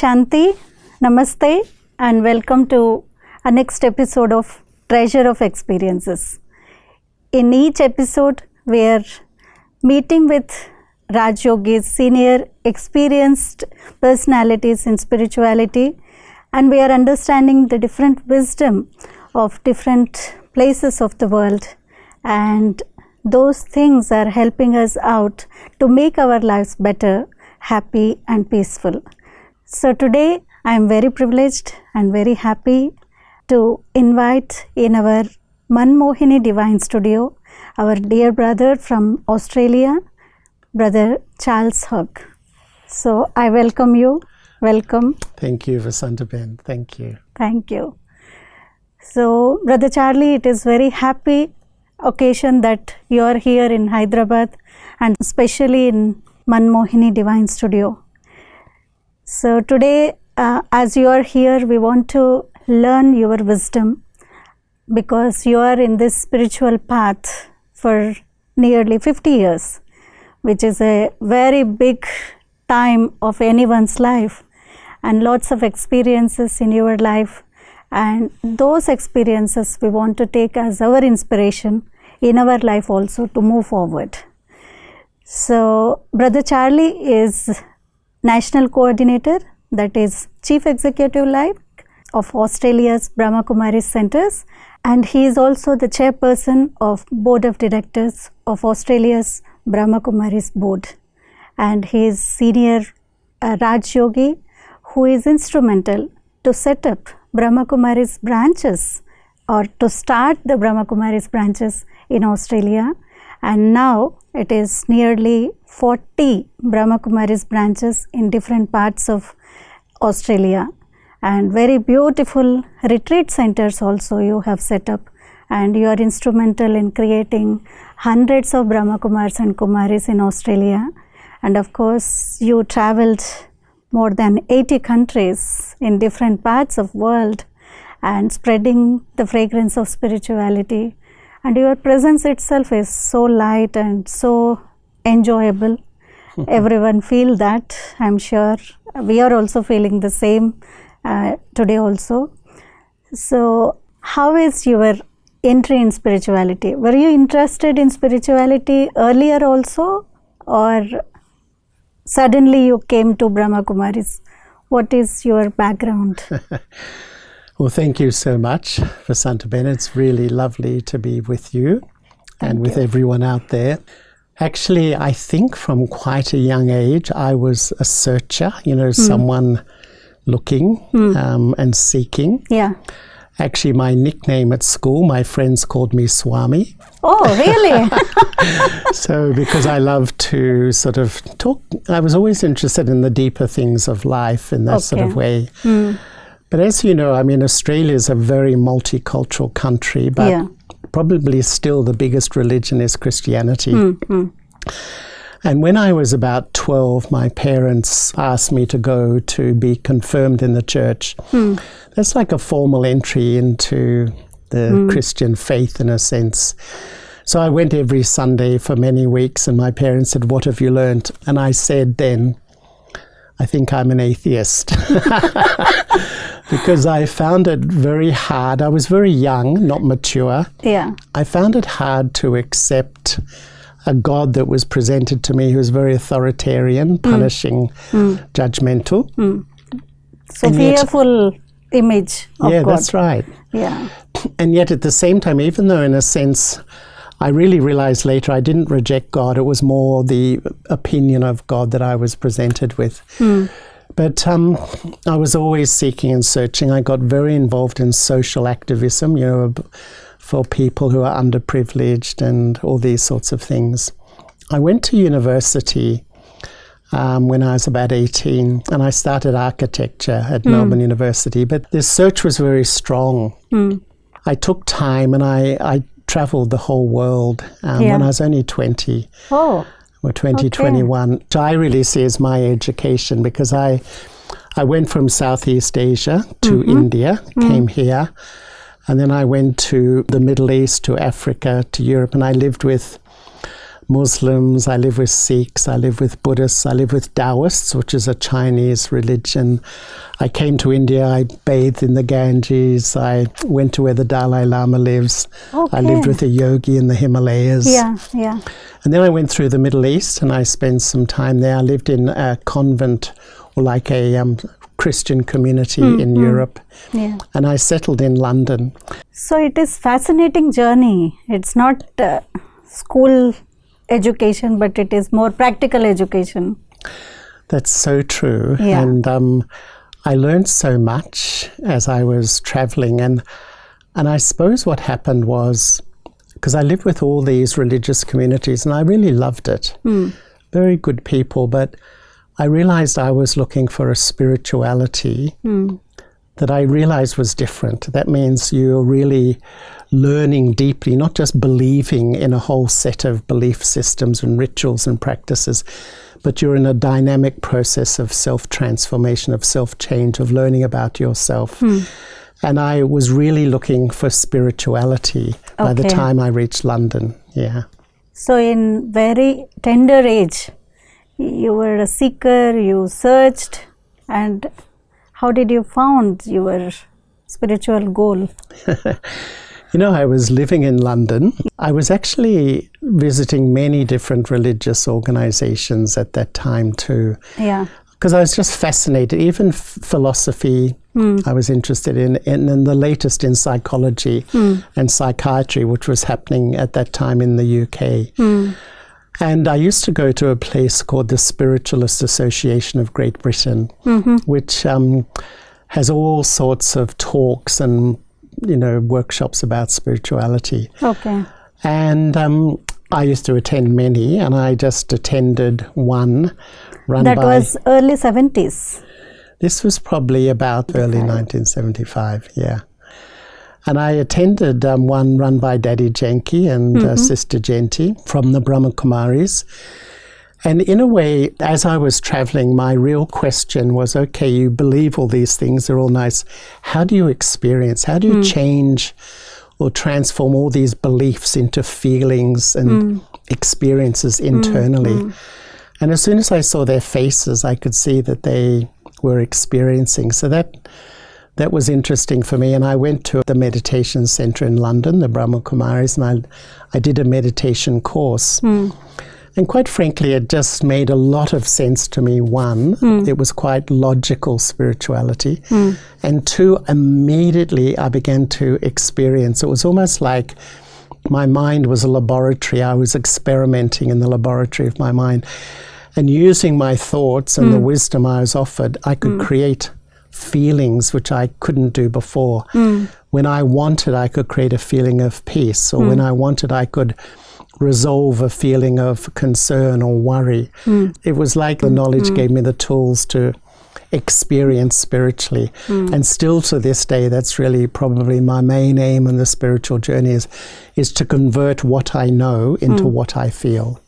Shanti, Namaste, and welcome to our next episode of Treasure of Experiences. In each episode, we are meeting with Rajayogis, senior experienced personalities in spirituality, and we are understanding the different wisdom of different places of the world, and those things are helping us out to make our lives better, happy and peaceful. So today I am very privileged and very happy to invite in our Manmohini Divine Studio our dear brother from Australia, Brother Charles Hogg. So I welcome you. Welcome. Thank you, Vasantaben. Thank you. Thank you. So, Brother Charlie, it is very happy occasion that you are here in Hyderabad and especially in Manmohini Divine Studio. So today, as you are here, we want to learn your wisdom because you are in this spiritual path for nearly 50 years, which is a very big time of anyone's life and lots of experiences in your life. And those experiences we want to take as our inspiration in our life also to move forward. So, Brother Charlie is National Coordinator, that is Chief Executive Life of Australia's Brahma Kumaris Centers, and he is also the Chairperson of Board of Directors of Australia's Brahma Kumaris Board. And he is Senior Rajayogi, who is instrumental to set up Brahma Kumaris branches or to start the Brahma Kumaris branches in Australia, and now it is nearly 40 Brahma Kumaris branches in different parts of Australia, and very beautiful retreat centers also you have set up, and you are instrumental in creating hundreds of Brahma Kumars and Kumaris in Australia. And of course you traveled more than 80 countries in different parts of world and spreading the fragrance of spirituality, and your presence itself is so light and so enjoyable. Everyone feel that, I'm sure. We are also feeling the same today also. So how is your entry in spirituality? Were you interested in spirituality earlier also, or suddenly you came to Brahma Kumaris? What is your background? Well, thank you so much, Vasantaben. It's really lovely to be with you and with everyone out there. Actually, I think from quite a young age, I was a searcher, someone looking and seeking. Yeah. Actually, my nickname at school, my friends called me Swami. Oh, really? So, because I love to sort of talk, I was always interested in the deeper things of life in that sort of way. But as you know, Australia is a very multicultural country, but probably still the biggest religion is Christianity. And when I was about 12, my parents asked me to go to be confirmed in the church. That's like a formal entry into the Christian faith in a sense. So I went every Sunday for many weeks, and my parents said, "What have you learned?" And I said then, "I think I'm an atheist." Because I found it very hard. I was very young, not mature. Yeah. I found it hard to accept a God that was presented to me who was very authoritarian, punishing, judgmental. So and fearful image of God. Yeah, that's right. Yeah. And yet at the same time, even though in a sense I really realized later I didn't reject God, it was more the opinion of God that I was presented with. But I was always seeking and searching. I got very involved in social activism, for people who are underprivileged and all these sorts of things. I went to university when I was about 18, and I started architecture at Melbourne University. But this search was very strong. I took time, and I traveled the whole world when I was only 20. Oh. Or 2021. So I really see as my education, because I went from Southeast Asia to India, came here, and then I went to the Middle East, to Africa, to Europe, and I lived with Muslims, I live with Sikhs, I live with Buddhists, I live with Taoists, which is a Chinese religion. I came to India, I bathed in the Ganges, I went to where the Dalai Lama lives. Okay. I lived with a yogi in the Himalayas. Yeah, yeah. And then I went through the Middle East and I spent some time there. I lived in a convent, or like a Christian community in Europe. Yeah. And I settled in London. So it is fascinating journey. It's not school education, but it is more practical education. That's so true. Yeah. And I learned so much as I was traveling. And I suppose what happened was, because I lived with all these religious communities and I really loved it. Very good people, but I realized I was looking for a spirituality that I realized was different. That means you're really learning deeply, not just believing in a whole set of belief systems and rituals and practices, but you're in a dynamic process of self-transformation, of self-change, of learning about yourself. And I was really looking for spirituality by the time I reached London. Yeah. So in very tender age, you were a seeker, you searched, and how did you found your spiritual goal? You know, I was living in London. I was actually visiting many different religious organizations at that time too. Yeah. Because I was just fascinated. Even philosophy, I was interested in, and the latest in psychology and psychiatry, which was happening at that time in the UK. And I used to go to a place called the Spiritualist Association of Great Britain, which has all sorts of talks and, you know, workshops about spirituality. Okay. And I used to attend many, and I just attended one run That by... was early 70s. This was probably about early 1975, yeah. And I attended one run by Daddy Janki and Sister Jenti from the Brahma Kumaris. And in a way, as I was traveling, my real question was, okay, you believe all these things, they're all nice. How do you experience, how do you change or transform all these beliefs into feelings and experiences internally? And as soon as I saw their faces, I could see that they were experiencing. So that was interesting for me. And I went to the meditation center in London, the Brahma Kumaris, and I did a meditation course. And quite frankly, it just made a lot of sense to me. One, it was quite logical spirituality. And two, immediately I began to experience. It was almost like my mind was a laboratory. I was experimenting in the laboratory of my mind. And using my thoughts and the wisdom I was offered, I could create feelings which I couldn't do before. When I wanted, I could create a feeling of peace, or when I wanted, I could resolve a feeling of concern or worry. It was like the knowledge gave me the tools to experience spiritually. And still to this day, that's really probably my main aim in the spiritual journey is to convert what I know into what I feel.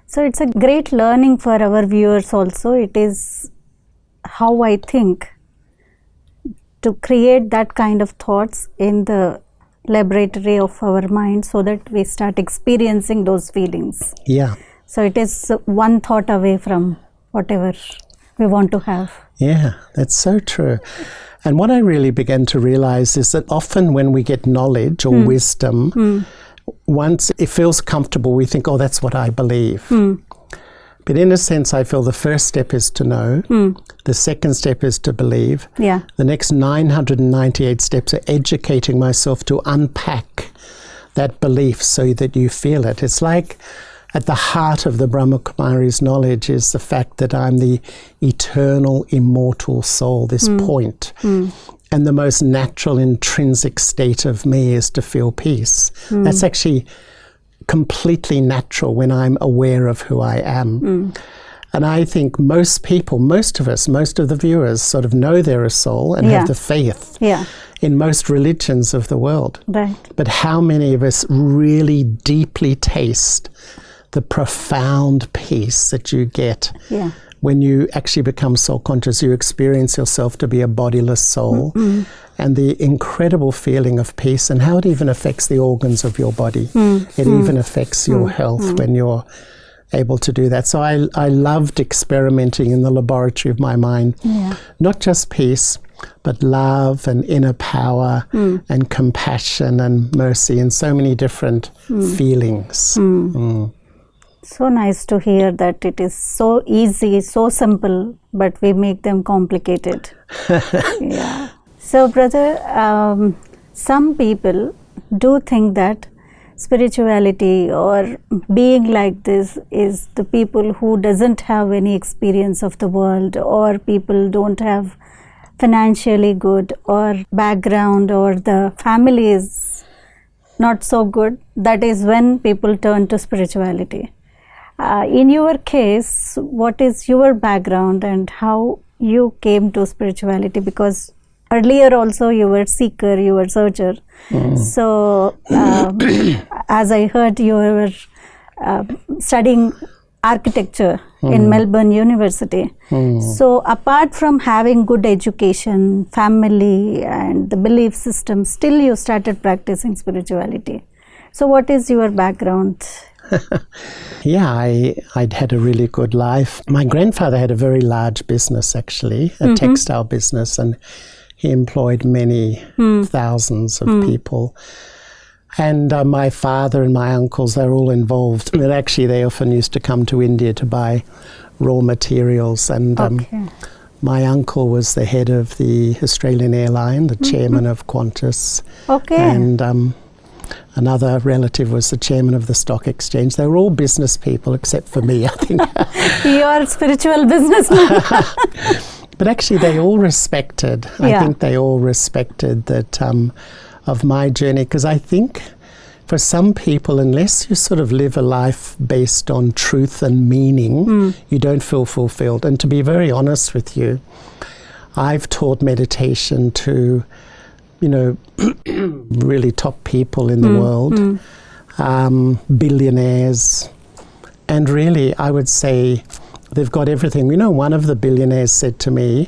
So it's a great learning for our viewers also. It is how I think, to create that kind of thoughts in the laboratory of our mind so that we start experiencing those feelings. Yeah. So it is one thought away from whatever we want to have. Yeah, that's so true. And what I really began to realize is that often when we get knowledge or wisdom, once it feels comfortable, we think, oh, that's what I believe. But in a sense, I feel the first step is to know. The second step is to believe. Yeah. The next 998 steps are educating myself to unpack that belief so that you feel it. It's like at the heart of the Brahma Kumari's knowledge is the fact that I'm the eternal, immortal soul, this point. And the most natural, intrinsic state of me is to feel peace. That's actually completely natural when I'm aware of who I am. And I think most people, most of us, most of the viewers sort of know they're a soul and have the faith in most religions of the world. Right. But how many of us really deeply taste the profound peace that you get Yeah. when you actually become soul conscious. You experience yourself to be a bodiless soul, and the incredible feeling of peace, and how it even affects the organs of your body. It even affects your health when you're able to do that. So I loved experimenting in the laboratory of my mind. Yeah. Not just peace, but love and inner power and compassion and mercy and so many different feelings. So nice to hear that it is so easy, so simple, but we make them complicated. Yeah. So, brother, some people do think that spirituality or being like this is the people who doesn't have any experience of the world, or people don't have financially good or background, or the family is not so good. That is when people turn to spirituality. In your case, what is your background and how you came to spirituality? Because earlier also you were seeker, you were searcher. So as I heard, you were studying architecture in Melbourne University. So apart from having good education, family and the belief system, still you started practicing spirituality. So what is your background? Yeah, I'd had a really good life. My grandfather had a very large business, actually, a textile business, and he employed many thousands of people. And my father and my uncles, they're all involved. And actually, they often used to come to India to buy raw materials. And my uncle was the head of the Australian airline, the chairman of Qantas. And another relative was the chairman of the stock exchange. They were all business people except for me, I think. You're spiritual businessman. But actually they all respected, I think they all respected that of my journey, because I think for some people, unless you sort of live a life based on truth and meaning, you don't feel fulfilled. And to be very honest with you, I've taught meditation to, you know, really top people in the world, billionaires, and really I would say they've got everything. You know, one of the billionaires said to me,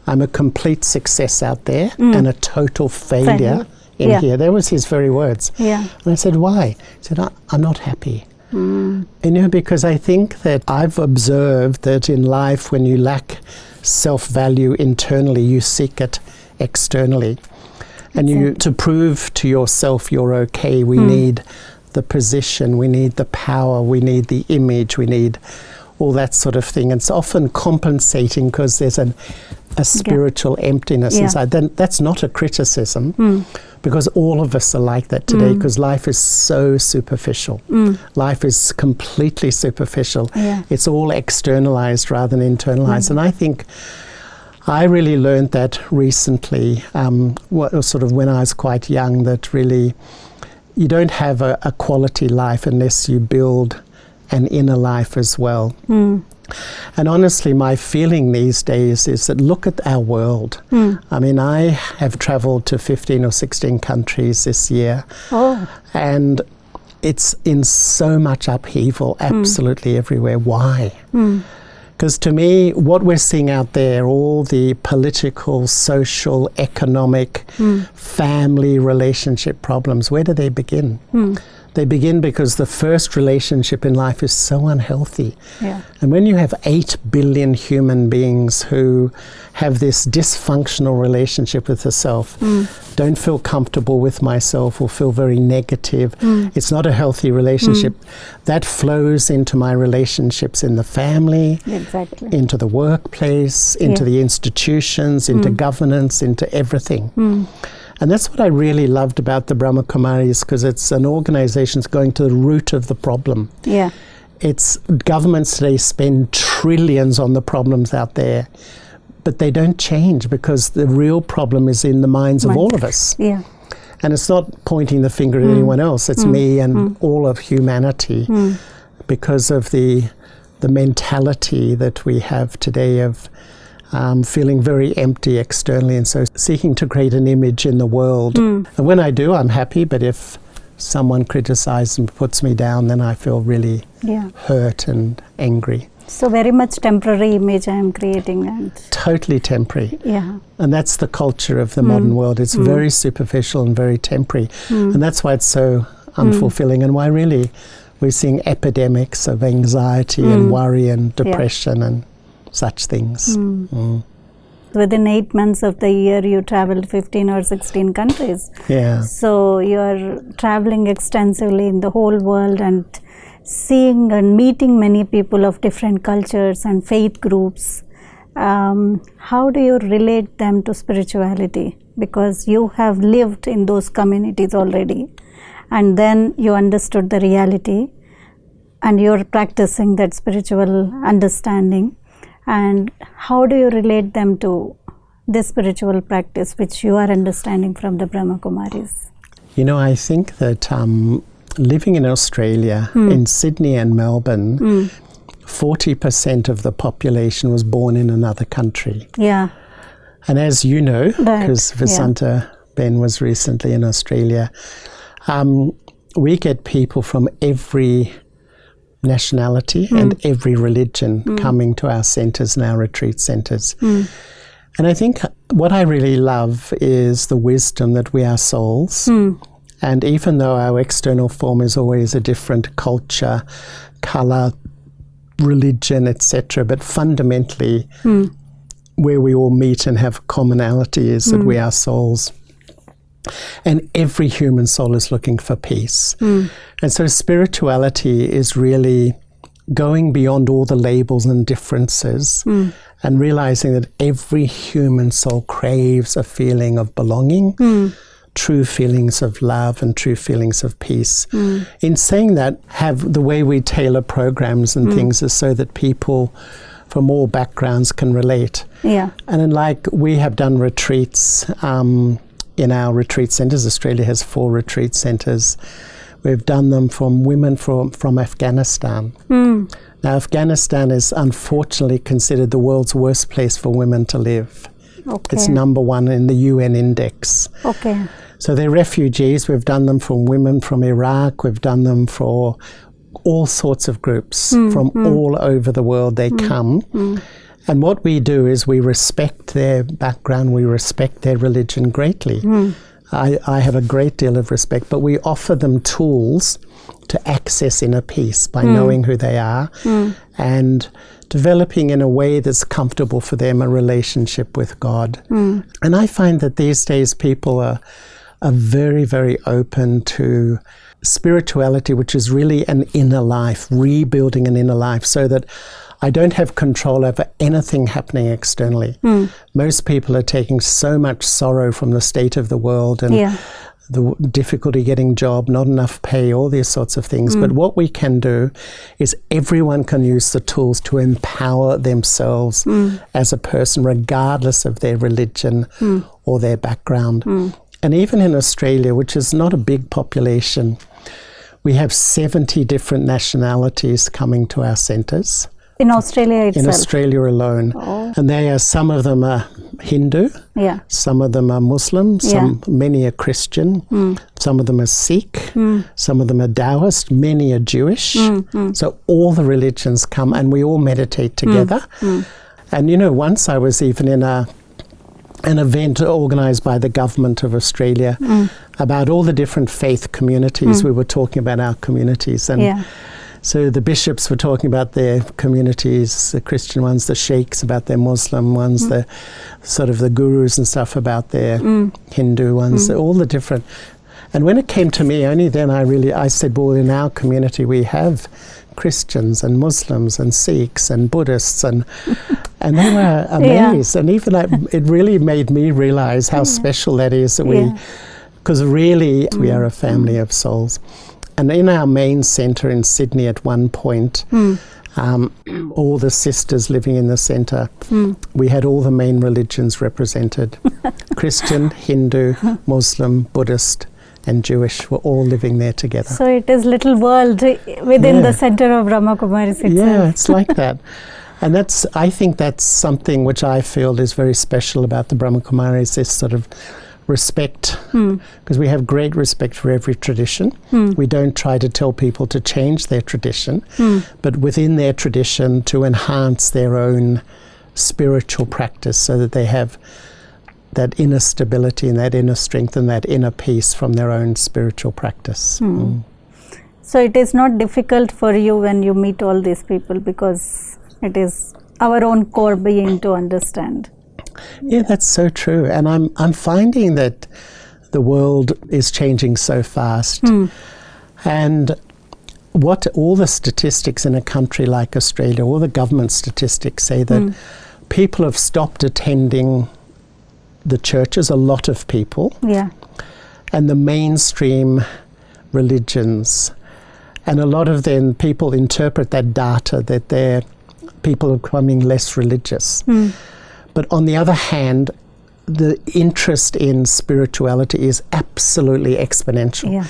I'm a complete success out there and a total failure in here. That was his very words. And I said, why? He said, I'm not happy. You know, because I think that I've observed that in life, when you lack self-value internally, you seek it externally. And you, to prove to yourself you're okay, we need the position, we need the power, we need the image, we need all that sort of thing. And it's often compensating because there's a spiritual emptiness inside. Then that's not a criticism, because all of us are like that today, because life is so superficial. Life is completely superficial. It's all externalized rather than internalized. And I think I really learned that recently, sort of when I was quite young, that really you don't have a quality life unless you build an inner life as well. And honestly, my feeling these days is that look at our world. I mean, I have traveled to 15 or 16 countries this year, and it's in so much upheaval, absolutely everywhere. Why? Because to me, what we're seeing out there, all the political, social, economic, family relationship problems, where do they begin? They begin because the first relationship in life is so unhealthy. And when you have 8 billion human beings who have this dysfunctional relationship with the self, don't feel comfortable with myself or feel very negative, it's not a healthy relationship. That flows into my relationships in the family, into the workplace, into the institutions, into governance, into everything. And that's what I really loved about the Brahma Kumaris, because it's an organization that's going to the root of the problem. It's governments today spend trillions on the problems out there, but they don't change because the real problem is in the minds of all of us. And it's not pointing the finger at anyone else, it's me and all of humanity, because of the mentality that we have today of feeling very empty externally, and so seeking to create an image in the world. And when I do, I'm happy, but if someone criticizes and puts me down, then I feel really hurt and angry. So very much temporary image I am creating. And totally temporary. Yeah. And that's the culture of the modern world. It's very superficial and very temporary. And that's why it's so unfulfilling and why really we're seeing epidemics of anxiety and worry and depression and such things. Within 8 months of the year, you traveled 15 or 16 countries. Yeah. So you're traveling extensively in the whole world and seeing and meeting many people of different cultures and faith groups. How do you relate them to spirituality? Because you have lived in those communities already, and then you understood the reality, and you're practicing that spiritual understanding. And how do you relate them to this spiritual practice which you are understanding from the Brahma Kumaris? You know, I think that living in Australia, in Sydney and Melbourne, 40% of the population was born in another country. Yeah. And as you know, because Vasanta Ben was recently in Australia, we get people from every nationality and every religion coming to our centres and our retreat centres. And I think what I really love is the wisdom that we are souls. And even though our external form is always a different culture, colour, religion, etc., but fundamentally where we all meet and have commonality is that we are souls. And every human soul is looking for peace. And so spirituality is really going beyond all the labels and differences and realizing that every human soul craves a feeling of belonging, true feelings of love and true feelings of peace. In saying that, have the way we tailor programs and things is so that people from all backgrounds can relate. Yeah. And then, like, we have done retreats in our retreat centres. Australia has 4 retreat centres. We've done them from women from Afghanistan. Now, Afghanistan is unfortunately considered the world's worst place for women to live. Okay. It's number 1 in the UN index. Okay. So they're refugees. We've done them from women from Iraq. We've done them for all sorts of groups from all over the world. They come. And what we do is we respect their background. We respect their religion greatly. I have a great deal of respect, but we offer them tools to access inner peace by knowing who they are and developing in a way that's comfortable for them a relationship with God. And I find that these days people are very, very open to spirituality, which is really an inner life, rebuilding an inner life so that I don't have control over anything happening externally. Most people are taking so much sorrow from the state of the world and the difficulty getting job, not enough pay, all these sorts of things. But what we can do is everyone can use the tools to empower themselves as a person, regardless of their religion or their background. And even in Australia, which is not a big population, we have 70 different nationalities coming to our centres. In Australia itself? In Australia alone. And they are, some of them are Hindu, some of them are Muslim, many are Christian, some of them are Sikh, some of them are Taoist, many are Jewish. So all the religions come and we all meditate together. And you know, once I was even in an event organised by the government of Australia about all the different faith communities. We were talking about our communities and so the bishops were talking about their communities, the Christian ones, the sheikhs about their Muslim ones, the sort of the gurus and stuff about their Hindu ones, all the different. And when it came to me, only then I said, well, in our community we have Christians and Muslims and Sikhs and Buddhists and they were amazed. And even it really made me realize how special that is that because really we are a family of souls. And in our main centre in Sydney at one point, all the sisters living in the centre, we had all the main religions represented. Christian, Hindu, Muslim, Buddhist and Jewish were all living there together. So it is little world within the centre of Brahma Kumaris itself. Yeah, it's like that. And I think that's something which I feel is very special about the Brahma Kumaris, this sort of respect, because we have great respect for every tradition. We don't try to tell people to change their tradition, but within their tradition to enhance their own spiritual practice so that they have that inner stability and that inner strength and that inner peace from their own spiritual practice. So it is not difficult for you when you meet all these people, because it is our own core being to understand. Yeah, that's so true. And I'm finding that the world is changing so fast. And what all the statistics in a country like Australia, all the government statistics say that people have stopped attending the churches, a lot of people, and the mainstream religions. And a lot of them, people interpret that data that people are becoming less religious. But on the other hand, the interest in spirituality is absolutely exponential.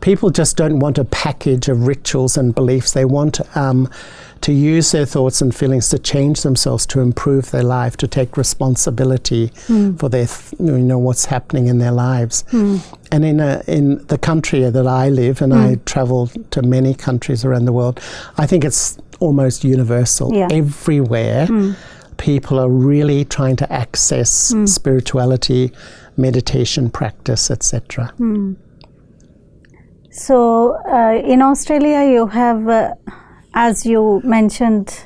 People just don't want a package of rituals and beliefs. They want to use their thoughts and feelings to change themselves, to improve their life, to take responsibility for their, what's happening in their lives. And in the country that I live, and I travel to many countries around the world, I think it's almost universal. Everywhere, people are really trying to access spirituality, meditation practice, etc. So in Australia, you have, as you mentioned,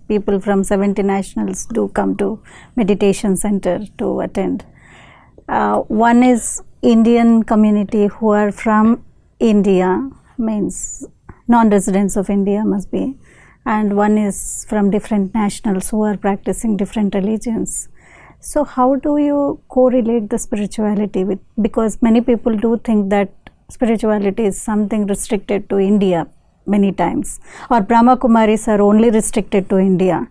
people from 70 nationals do come to meditation center to attend. One is Indian community who are from India, means non-residents of India must be, and one is from different nationals who are practicing different religions. So how do you correlate the spirituality with, because many people do think that spirituality is something restricted to India many times, or Brahma Kumaris are only restricted to India.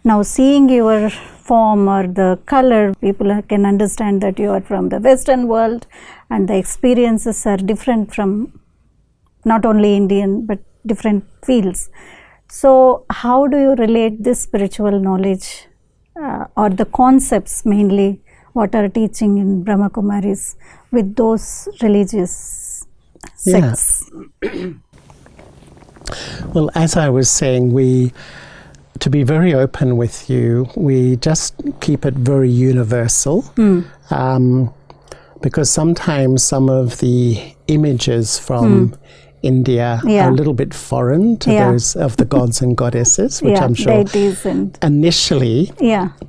Now seeing your form or the color, people can understand that you are from the Western world and the experiences are different from not only Indian but different fields. So how do you relate this spiritual knowledge or the concepts mainly what are teaching in Brahma Kumaris with those religious sects? Well, as I was saying, to be very open with you, we just keep it very universal, because sometimes some of the images from India are a little bit foreign to those of the gods and goddesses, which I'm sure initially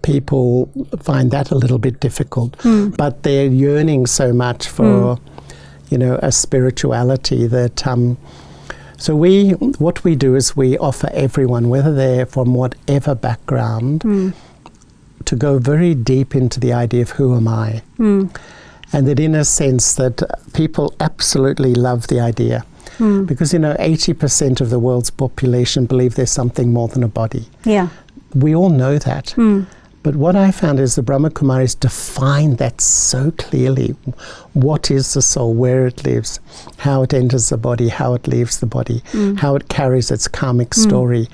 people find that a little bit difficult, but they're yearning so much for, a spirituality that... So what we do is we offer everyone, whether they're from whatever background, to go very deep into the idea of who am I. And that in a sense that people absolutely love the idea. Because, 80% of the world's population believe there's something more than a body. We all know that. But what I found is the Brahma Kumaris define that so clearly. What is the soul, where it lives, how it enters the body, how it leaves the body, how it carries its karmic story.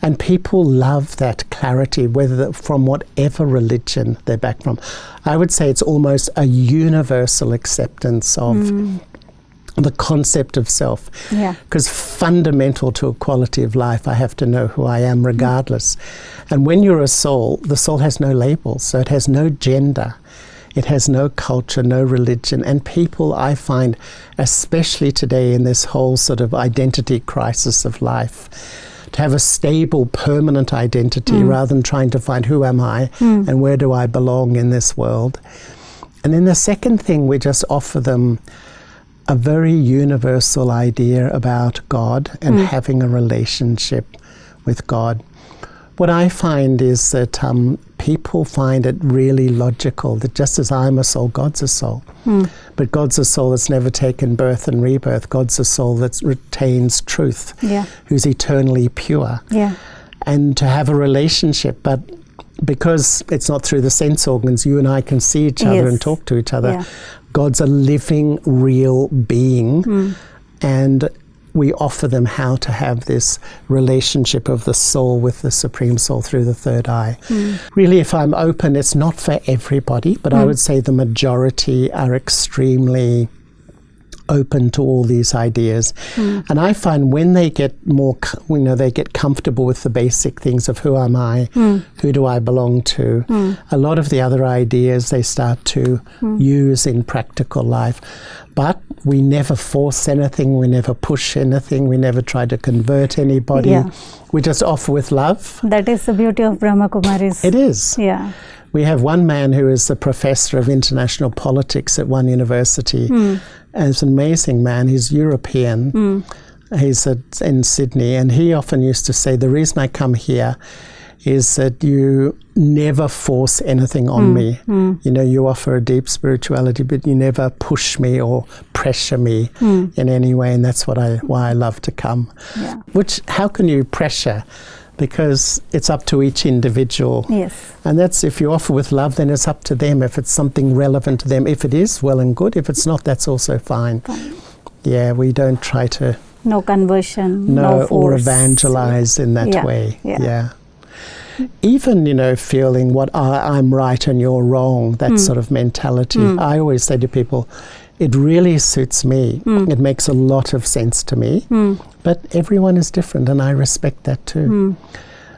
And people love that clarity, whether from whatever religion they're back from. I would say it's almost a universal acceptance of the concept of self. Because fundamental to a quality of life, I have to know who I am regardless. And when you're a soul, the soul has no labels, so it has no gender, it has no culture, no religion. And people, I find, especially today in this whole sort of identity crisis of life, to have a stable, permanent identity rather than trying to find who am I and where do I belong in this world. And then the second thing, we just offer them a very universal idea about God and having a relationship with God. What I find is that people find it really logical that just as I'm a soul, God's a soul. But God's a soul that's never taken birth and rebirth. God's a soul that retains truth, who's eternally pure. And to have a relationship, but because it's not through the sense organs, you and I can see each other and talk to each other. God's a living, real being, and we offer them how to have this relationship of the soul with the Supreme Soul through the third eye. Really, if I'm open, it's not for everybody, but I would say the majority are extremely open to all these ideas. And I find when they get more, they get comfortable with the basic things of who am I, who do I belong to, a lot of the other ideas they start to use in practical life. But we never force anything, we never push anything, we never try to convert anybody. Yeah. We just offer with love. That is the beauty of Brahma Kumaris. It is. Yeah. We have one man who is the professor of international politics at one university. And he's an amazing man. He's European. He's in Sydney. And he often used to say, the reason I come here is that you never force anything on me. You offer a deep spirituality, but you never push me or pressure me in any way. And that's why I love to come. Yeah. Which, how can you pressure? Because it's up to each individual. Yes. And that's, if you offer with love, then it's up to them. If it's something relevant to them, if it is, well and good. If it's not, that's also fine. Yeah, we don't try to... No conversion, no force. Or evangelize in that way. Yeah. Even, feeling what I'm right and you're wrong, that sort of mentality. I always say to people, it really suits me. It makes a lot of sense to me. But everyone is different, and I respect that too.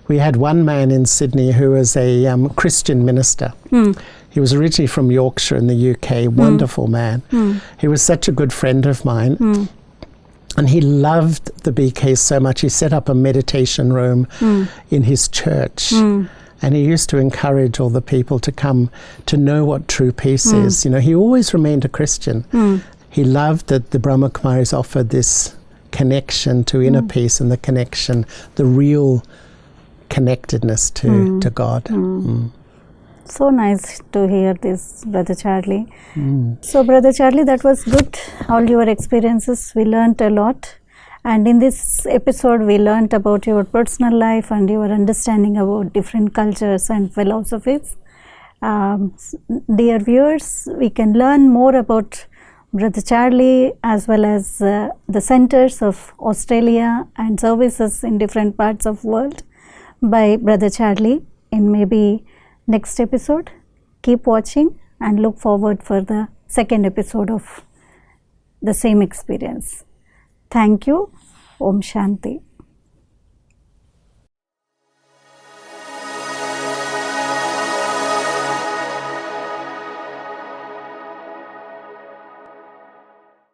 We had one man in Sydney who was a Christian minister. He was originally from Yorkshire in the UK, wonderful man. He was such a good friend of mine. And he loved the BK so much, he set up a meditation room in his church. And he used to encourage all the people to come to know what true peace is. He always remained a Christian. He loved that the Brahma Kumaris offered this connection to inner peace and the real connectedness to God. So nice to hear this, Brother Charlie. So, Brother Charlie, that was good. All your experiences, we learnt a lot. And in this episode, we learnt about your personal life and your understanding about different cultures and philosophies. Dear viewers, we can learn more about Brother Charlie as well as the centers of Australia and services in different parts of the world by Brother Charlie in maybe next episode. Keep watching and look forward for the second episode of the same experience. Thank you. Om Shanti.